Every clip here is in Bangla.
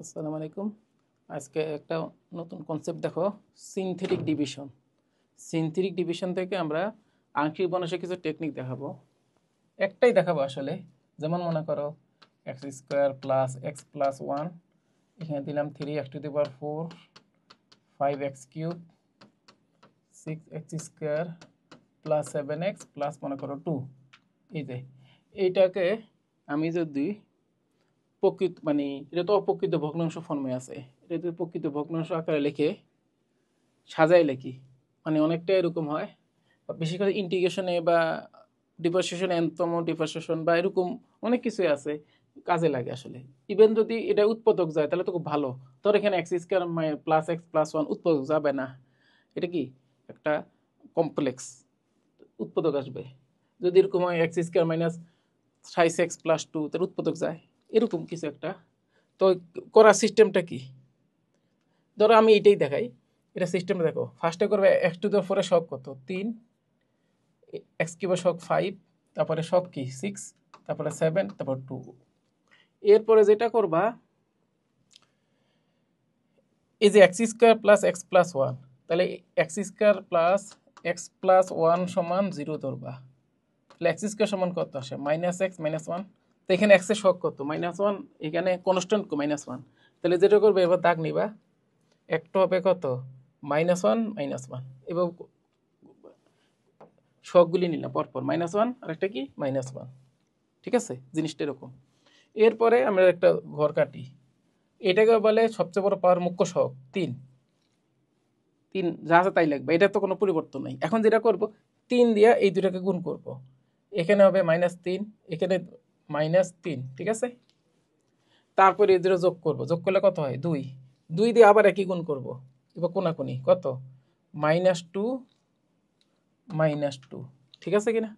আসসালামু আলাইকুম। আজকে একটা নতুন কনসেপ্ট দেখো, সিনথেটিক ডিভিশন। সিনথেটিক ডিভিশন থেকে আমরা আংশিক বোনাসের কিছু টেকনিক দেখাবো। একটাই দেখাবো আসলে, যেমন মনে করো x square plus x plus one, এখানে দিলাম 3x⁴, 5x³ 6x² plus 7x plus মনে করো 2। এই যে এইটাকে আমি যদি প্রকৃত মানে এটা তো অপ্রকৃত ভগ্নাংশ ফর্মে আছে, এটা যদি প্রকৃত ভগ্নাংশ আকারে লিখে সাজাই লিখি মানে অনেকটা এরকম হয়। বিশেষ করে ইন্টিগ্রেশনে বা ডিফারেন্সিয়েশন, এনতম ডিফারেন্সিয়েশন বা এরকম অনেক কিছুই আছে, কাজে লাগে আসলে। ইভেন যদি এটা উৎপাদক যায় তাহলে তো খুব ভালো। তোর এখানে x² plus x plus one উৎপাদক যাবে না, এটা কি একটা কমপ্লেক্স উৎপাদক আসবে। যদি এরকম হয় x² মাইনাস 5x প্লাস 2, তার উৎপাদক যায় এরকম কিছু একটা। তো করার সিস্টেমটা কি, ধরো আমি এইটাই দেখাই। এটা সিস্টেমটা দেখো, ফার্স্টে করবে x⁴ এর শক কত 3, x³ শক 5, তারপরে শক কি 6, তারপরে 7, তারপর 2। এরপরে যেটা করবা, এই যে x² plus x plus one, তাহলে x² plus x plus one সমান 0 ধরবা। তাহলে x² সমান কত আসে -x -1। তো এখানে x এর শক কত -1, এখানে কনস্ট্যান্ট -1। তাহলে যেটা করবে এবার দাগ নিবা, একটা হবে কত -1 -1, এবার শকগুলি নিলাম পরপর -1 আর একটা কি -1। ঠিক আছে, জিনিসটা এরকম। এরপরে আমরা একটা ঘর কাটি, এটাকে বলে সবচেয়ে বড় পাওয়ার মুখ্য শক 3। যা আছে তাই লাগবে, এটা তো কোনো পরিবর্তন নাই। এখন যেটা করব, 3 দিয়া এই দুটাকে গুণ করব, এখানে হবে -3, এখানে -3। ঠিক আছে, তারপরে এই দুটো যোগ করব, যোগ করলে কত হয় 2, 2 দিয়ে আবার একই গুণ করব, এবার কোনাকুনি কত -2 -2। ঠিক আছে কিনা,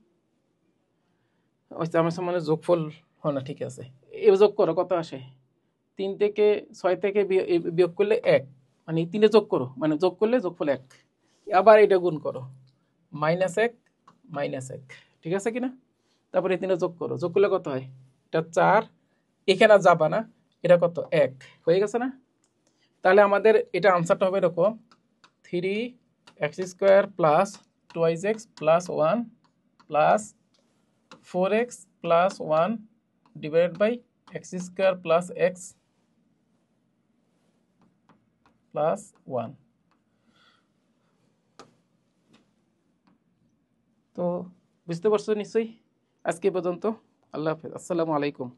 আমার সামনে যোগফল হয় না, ঠিক আছে। এবার যোগ করো, কত আসে 3 থেকে 6 থেকে বিয়োগ করলে 1, মানে 3 যোগ করো, মানে যোগ করলে যোগফল 1। আবার এটা গুণ করো -1 -1। ঠিক আছে কিনা, তারপরে 3 যোগ করো, যোগ করলে কত হয় এটা 4, এখানে আর যাবা না, এটা কত 1 হয়ে গেছে না। তাহলে আমাদের এটা আনসারটা হবে এরকম 3x² plus 2x plus 1 plus 4x plus 1 divided by x² plus x plus 1। তো বুঝতে পারছো নিশ্চয়ই। আজকে পর্যন্ত, আল্লাহ হাফেজ, আসসালামু আলাইকুম।